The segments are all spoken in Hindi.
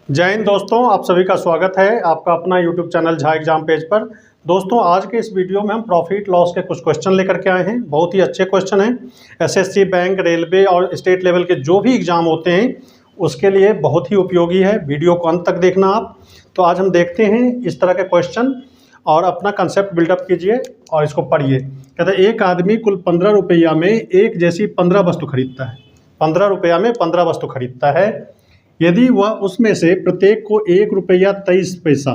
जय हिंद दोस्तों, आप सभी का स्वागत है आपका अपना YouTube channel Jha exam page पर। दोस्तों, आज के इस वीडियो में हम प्रॉफिट लॉस के कुछ क्वेश्चन लेकर के आए हैं। बहुत ही अच्छे क्वेश्चन हैं। एसएससी, बैंक, रेलवे और स्टेट लेवल के जो भी एग्ज़ाम होते हैं उसके लिए बहुत ही उपयोगी है। वीडियो को अंत तक देखना आप। तो आज हम देखते हैं इस तरह के क्वेश्चन और अपना कंसेप्ट बिल्डअप कीजिए और इसको पढ़िए। कहते हैं एक आदमी कुल 15 रुपया में एक जैसी 15 वस्तु खरीदता है। 15 रुपया में 15 वस्तु खरीदता है। यदि वह उसमें से प्रत्येक को 1 रुपया 23 पैसा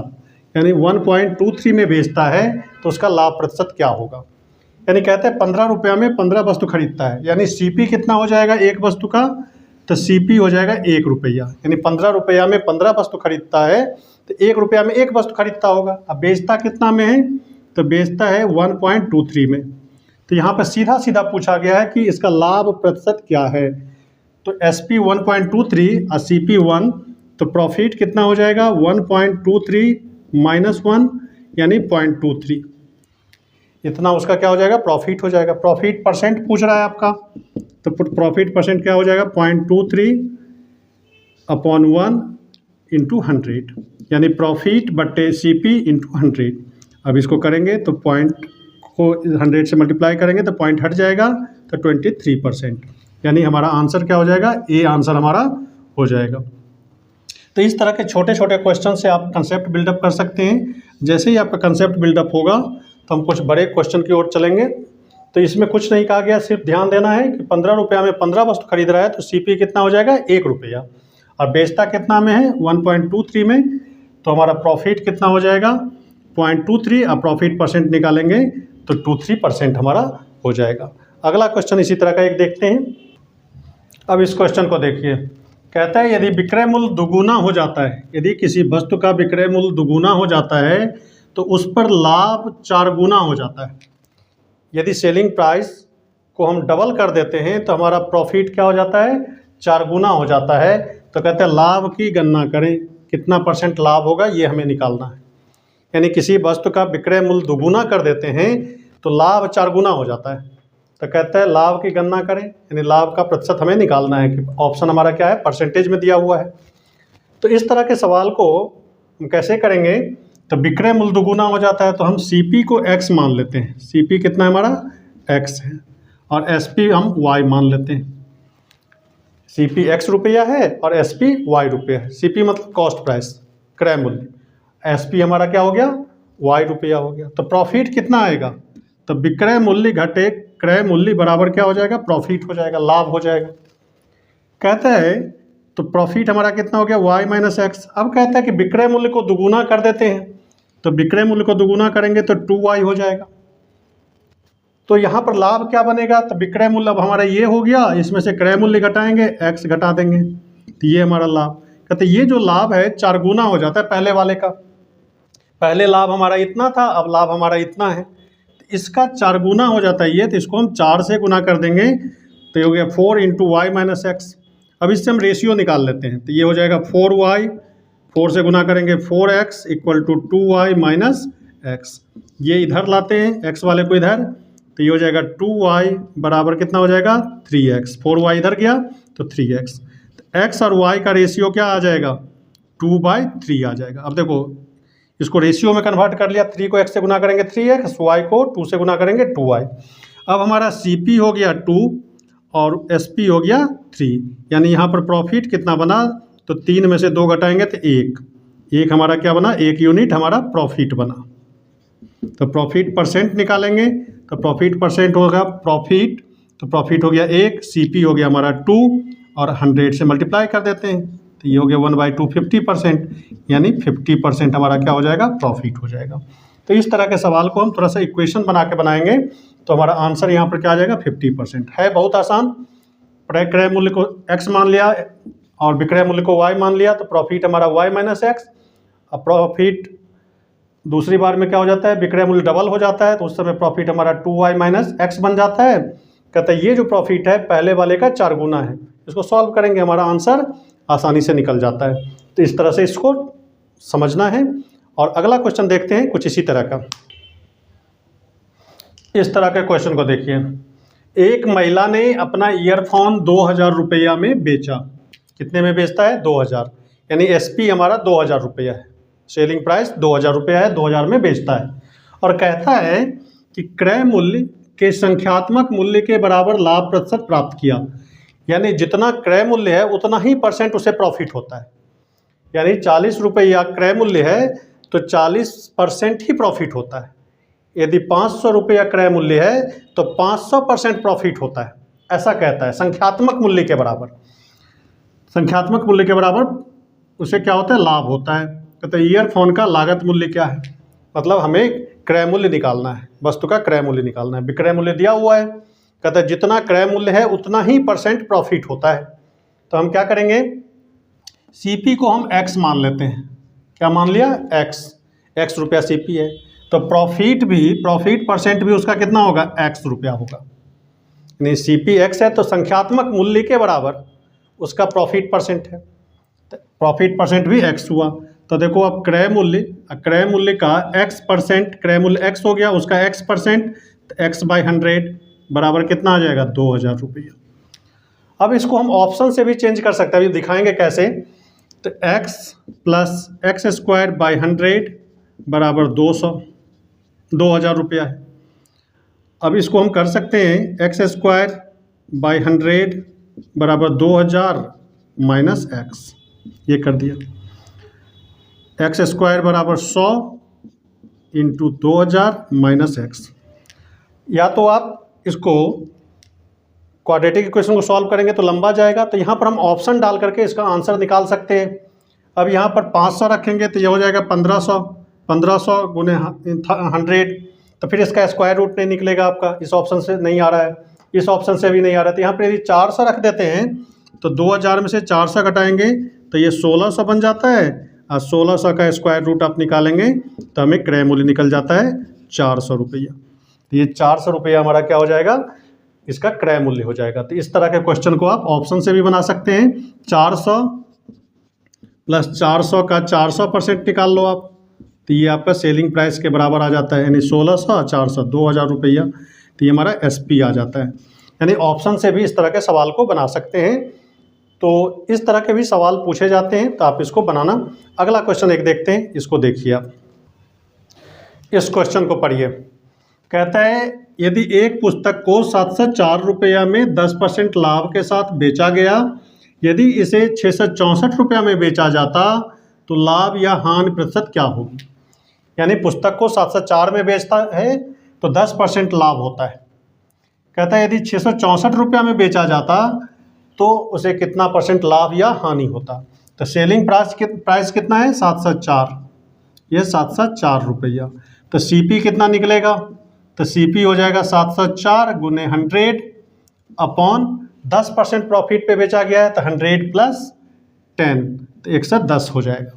यानी 1.23 में बेचता है तो उसका लाभ प्रतिशत क्या होगा। यानी कहते हैं 15 रुपया में 15 वस्तु खरीदता है, यानी सीपी कितना हो जाएगा एक वस्तु का, तो सीपी हो जाएगा 1 रुपया। यानी 15 रुपया में 15 वस्तु खरीदता है तो 1 रुपया में एक वस्तु खरीदता होगा। अब बेचता कितना में है, तो बेचता है 1.23 में। तो यहाँ पर सीधा सीधा पूछा गया है कि इसका लाभ प्रतिशत क्या है। तो SP 1.23 और CP 1, तो प्रॉफिट कितना हो जाएगा 1.23 माइनस 1 यानी 0.23। इतना उसका क्या हो जाएगा, प्रॉफिट हो जाएगा। प्रॉफिट परसेंट पूछ रहा है आपका, तो प्रॉफिट परसेंट क्या हो जाएगा 0.23 अपॉन 1 इंटू 100, यानी प्रॉफिट बट्टे CP इंटू 100। अब इसको करेंगे तो पॉइंट को 100 से मल्टीप्लाई करेंगे तो पॉइंट हट जाएगा, तो 23%। यानी हमारा आंसर क्या हो जाएगा, ए आंसर हमारा हो जाएगा। तो इस तरह के छोटे छोटे क्वेश्चन से आप कंसेप्ट बिल्डअप कर सकते हैं। जैसे ही आपका कंसेप्ट बिल्डअप होगा तो हम कुछ बड़े क्वेश्चन की ओर चलेंगे। तो इसमें कुछ नहीं कहा गया, सिर्फ ध्यान देना है कि 15 रुपया में 15 वस्तु खरीद रहा है तो CP कितना हो जाएगा 1 रुपया, और बेचता कितना में है 1.23 में, तो हमारा प्रॉफिट कितना हो जाएगा 0.23 और प्रॉफिट परसेंट निकालेंगे तो 23% हमारा हो जाएगा। अगला क्वेश्चन इसी तरह का एक देखते हैं। अब इस क्वेश्चन को देखिए, कहता है यदि विक्रय मूल्य दुगुना हो जाता है, यदि किसी वस्तु का विक्रय मूल्य दुगुना हो जाता है तो उस पर लाभ 4 गुना हो जाता है। यदि सेलिंग प्राइस को हम डबल कर देते हैं तो हमारा प्रॉफिट क्या हो जाता है 4 गुना हो जाता है। तो कहते हैं लाभ की गणना करें, कितना परसेंट लाभ होगा ये हमें निकालना है। यानी किसी वस्तु का विक्रय मूल्य दुगुना कर देते हैं तो लाभ 4 गुना हो जाता है। तो कहते हैं लाभ की गणना करें, यानी लाभ का प्रतिशत हमें निकालना है कि ऑप्शन हमारा क्या है, परसेंटेज में दिया हुआ है। तो इस तरह के सवाल को हम कैसे करेंगे, तो विक्रय मूल्य दुगुना हो जाता है तो हम CP को X मान लेते हैं। CP कितना है हमारा X है, और SP हम Y मान लेते हैं। CP X रुपया है और SP Y रुपया है। CP मतलब कॉस्ट प्राइस, क्रय मूल्य। SP हमारा क्या हो गया Y रुपया हो गया। तो प्रॉफिट कितना आएगा, तो विक्रय मूल्य घटे क्रय मूल्य बराबर क्या हो जाएगा, प्रॉफिट हो जाएगा, लाभ हो जाएगा। कहता है तो प्रॉफिट हमारा कितना हो गया Y माइनस X। अब कहता है कि विक्रय मूल्य को दुगुना कर देते हैं, तो विक्रय मूल्य को दुगुना करेंगे तो 2Y हो जाएगा। तो यहाँ पर लाभ क्या बनेगा, तो विक्रय मूल्य अब हमारा ये हो गया, इसमें से क्रय मूल्य घटाएंगे, X घटा देंगे, तो ये हमारा लाभ। कहते ये जो लाभ है 4 गुना हो जाता है पहले वाले का। पहले लाभ हमारा इतना था, अब लाभ हमारा इतना है, इसका 4 गुना हो जाता है ये, तो इसको हम 4 से गुना कर देंगे तो ये हो गया 4 इंटू वाई माइनस एक्स। अब इससे हम रेशियो निकाल लेते हैं, तो ये हो जाएगा 4y, 4 से गुना करेंगे 4x equal to 2y minus x. ये इधर लाते हैं x वाले को इधर, तो ये हो जाएगा 2y बराबर कितना हो जाएगा 3x। 4y इधर गया तो 3x, तो x और y का रेशियो क्या आ जाएगा 2/3 आ जाएगा। अब देखो इसको रेशियो में कन्वर्ट कर लिया, 3 को x से गुना करेंगे 3x, y को 2 से गुना करेंगे 2y। अब हमारा CP हो गया 2 और SP हो गया 3, यानी यहाँ पर प्रॉफिट कितना बना, तो 3 में से 2 घटाएंगे तो 1 हमारा क्या बना, 1 यूनिट हमारा प्रॉफिट बना। तो प्रॉफिट परसेंट निकालेंगे, तो प्रॉफिट परसेंट होगा प्रॉफिट, तो प्रॉफिट हो गया 1, CP हो गया हमारा 2 और 100 से मल्टीप्लाई कर देते हैं, तो ये हो गया 1/2 50%, यानी 50% हमारा क्या हो जाएगा, प्रॉफिट हो जाएगा। तो इस तरह के सवाल को हम थोड़ा सा इक्वेशन बना के बनाएंगे तो हमारा आंसर यहाँ पर क्या आ जाएगा 50% है। बहुत आसान। क्रय मूल्य को X मान लिया और विक्रय मूल्य को Y मान लिया, तो प्रॉफिट हमारा Y माइनस एक्स। अब प्रॉफिट दूसरी बार में क्या हो जाता है, विक्रय मूल्य डबल हो जाता है, तो उस समय प्रॉफिट हमारा 2Y माइनस एक्स बन जाता है। कहता है ये जो प्रॉफिट है पहले वाले का 4 गुना है। इसको सॉल्व करेंगे, हमारा आंसर आसानी से निकल जाता है। तो इस तरह से इसको समझना है। और अगला क्वेश्चन देखते हैं कुछ इसी तरह का। इस तरह के क्वेश्चन को देखिए, एक महिला ने अपना ईयरफोन 2000 रुपया में बेचा। कितने में बेचता है 2000। यानी SP हमारा 2000 रुपया है, सेलिंग प्राइस 2000 रुपया है, 2000 में बेचता है। और कहता है कि क्रय मूल्य के संख्यात्मक मूल्य के बराबर लाभ प्रतिशत प्राप्त किया, यानी जितना क्रय मूल्य है उतना ही % उसे प्रॉफिट होता है। यानी 40 रुपया क्रय मूल्य है तो 40% ही प्रॉफिट होता है। यदि 500 रुपया क्रय मूल्य है तो 500% प्रॉफिट होता है, ऐसा कहता है। संख्यात्मक मूल्य के बराबर, संख्यात्मक मूल्य के बराबर उसे क्या होता है, लाभ होता है। कहते हैं ईयरफोन का लागत मूल्य क्या है, मतलब हमें क्रय मूल्य निकालना है, वस्तु का क्रय मूल्य निकालना है। विक्रय मूल्य दिया हुआ है, कहते हैं जितना क्रय मूल्य है उतना ही % प्रॉफिट होता है। तो हम क्या करेंगे, CP को हम X मान लेते हैं। क्या मान लिया, X रुपया CP है, तो प्रॉफिट % भी उसका कितना होगा, X रुपया होगा। यानी CP X है तो संख्यात्मक मूल्य के बराबर उसका प्रॉफिट % है, तो प्रॉफिट % भी X हुआ। तो देखो अब क्रय मूल्य का X%, क्रय मूल्य X हो गया, उसका X%, X/100 बराबर कितना आ जाएगा, 2000 रुपया। अब इसको हम ऑप्शन से भी चेंज कर सकते हैं, अभी दिखाएंगे कैसे। तो x + x²/100 बराबर 2000 रुपया है। अब इसको हम कर सकते हैं x²/100 बराबर 2000 - x, ये कर दिया। x² बराबर 100 × 2000 - x। या तो आप इसको क्वाड्रेटिक इक्वेशन को सॉल्व करेंगे तो लंबा जाएगा, तो यहाँ पर हम ऑप्शन डाल करके इसका आंसर निकाल सकते हैं। अब यहाँ पर 500 रखेंगे तो ये हो जाएगा 1500 × 100, तो फिर इसका स्क्वायर रूट नहीं निकलेगा आपका, इस ऑप्शन से नहीं आ रहा है, इस ऑप्शन से भी नहीं आ रहा है। तो यहाँ पर यदि 400 रख देते हैं तो 2000 में से 400 घटाएंगे तो ये 1600 बन जाता है, और 1600 का स्क्वायर रूट आप निकालेंगे तो हमें क्रय मूल्य निकल जाता है 400 रुपया। तो ये 400 रुपया हमारा क्या हो जाएगा, इसका क्रय मूल्य हो जाएगा। तो इस तरह के क्वेश्चन को आप ऑप्शन से भी बना सकते हैं। 400 + 400 का 400% निकाल लो आप, तो ये आपका सेलिंग प्राइस के बराबर आ जाता है, यानी 1600 और 400 2000 रुपया। तो ये हमारा SP आ जाता है। यानी ऑप्शन से भी इस तरह के सवाल को बना सकते हैं। तो इस तरह के भी सवाल पूछे जाते हैं, तो आप इसको बनाना। अगला क्वेश्चन एक देखते हैं, इसको देखिए आप, इस क्वेश्चन को पढ़िए। कहता है यदि एक पुस्तक को 704 रुपया में 10% लाभ के साथ बेचा गया, यदि इसे 664 रुपया में बेचा जाता तो लाभ या हानि प्रतिशत क्या होगी। यानी पुस्तक को 704 में बेचता है तो 10% लाभ होता है। कहता है यदि 664 रुपया में बेचा जाता तो उसे कितना % लाभ या हानि होता। तो सेलिंग प्राइस कितना है, 704, ये 704 रुपया। तो CP कितना निकलेगा, तो CP हो जाएगा 704 × 100 अपॉन 10% प्रॉफिट पे बेचा गया है, तो 100 + 10, तो 110 हो जाएगा।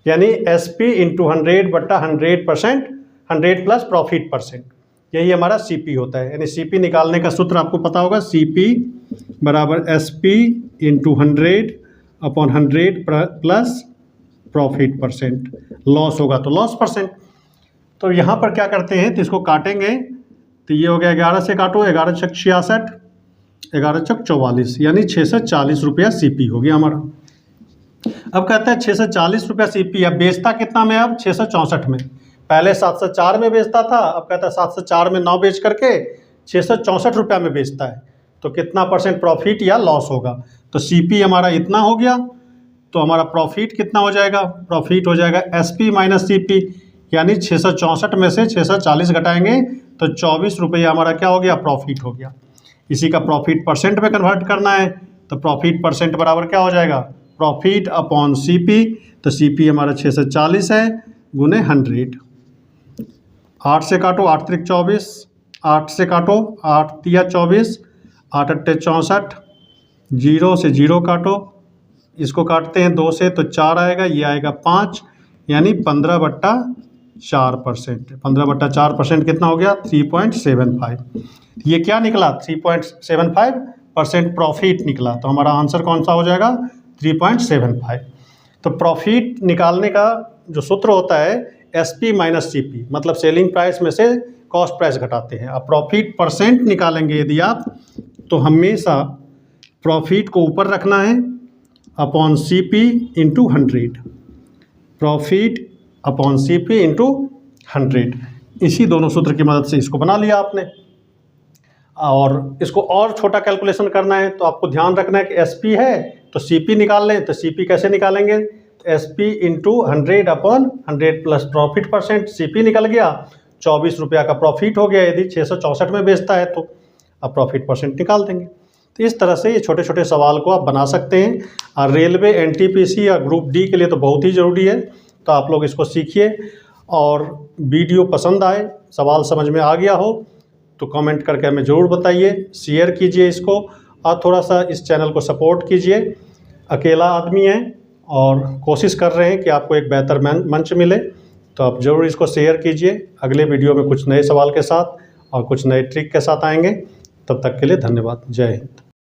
यानी SP × 100/100%, 100 + प्रॉफिट %, यही हमारा CP होता है। यानी CP निकालने का सूत्र आपको पता होगा, CP बराबर SP × 100/100 + प्रॉफिट %, लॉस होगा तो लॉस %। तो यहाँ पर क्या करते हैं, तो इसको काटेंगे, तो ये हो गया 11 से काटो, 11 × 66, 11 × 44, यानी 640 रुपया CP हो गया हमारा। अब कहता है 640 रुपया CP, अब बेचता कितना में, अब 664 में। पहले 704 में बेचता था, अब कहता है 704 में 9 बेच करके 664 रुपया में बेचता है, तो कितना % प्रॉफिट या लॉस होगा। तो CP हमारा इतना हो गया, तो हमारा प्रॉफिट कितना हो जाएगा, प्रॉफिट हो जाएगा SP - CP, यानी 664 में से 640 घटाएंगे तो 24 रुपया हमारा क्या हो गया, प्रॉफिट हो गया। इसी का प्रॉफिट % में कन्वर्ट करना है, तो प्रॉफिट % बराबर क्या हो जाएगा, प्रॉफिट अपॉन CP। तो CP हमारा 640 है × 100। 8 से काटो, 8 × 24, 8 से काटो, 8 × 3 = 24, 8 × 8 = 64, 0 से 0 काटो, इसको काटते हैं 2 से तो 4 आएगा, ये आएगा 5, यानी 15/4%। 15/4% कितना हो गया, 3.75। ये क्या निकला, 3.75% प्रॉफिट निकला। तो हमारा आंसर कौन सा हो जाएगा, 3.75। तो प्रॉफिट निकालने का जो सूत्र होता है SP - CP, मतलब सेलिंग प्राइस में से कॉस्ट प्राइस घटाते हैं। अब प्रॉफिट % निकालेंगे यदि आप, तो हमेशा प्रॉफिट को ऊपर रखना है upon CP into 100, profit upon CP into 100। इसी दोनों सूत्र की मदद से इसको बना लिया आपने। और इसको और छोटा कैलकुलेशन करना है तो आपको ध्यान रखना है कि SP है तो CP निकाल लें। तो CP कैसे निकालेंगे? SP into 100 upon 100 plus profit percent, CP निकल गया, 24 रुपया का प्रॉफिट हो गया यदि 664 में बेचता है तो। अब प्रॉफिट परसेंट निकाल देंगे। तो इस तरह से ये छोटे छोटे सवाल को आप बना सकते हैं। और रेलवे, NTPC या ग्रुप D के लिए तो बहुत ही ज़रूरी है। तो आप लोग इसको सीखिए। और वीडियो पसंद आए, सवाल समझ में आ गया हो तो कमेंट करके हमें ज़रूर बताइए, शेयर कीजिए इसको और थोड़ा सा इस चैनल को सपोर्ट कीजिए। अकेला आदमी है और कोशिश कर रहे हैं कि आपको एक बेहतर मंच मिले, तो आप ज़रूर इसको शेयर कीजिए। अगले वीडियो में कुछ नए सवाल के साथ और कुछ नए ट्रिक के साथ आएंगे। तब तक के लिए धन्यवाद। जय हिंद।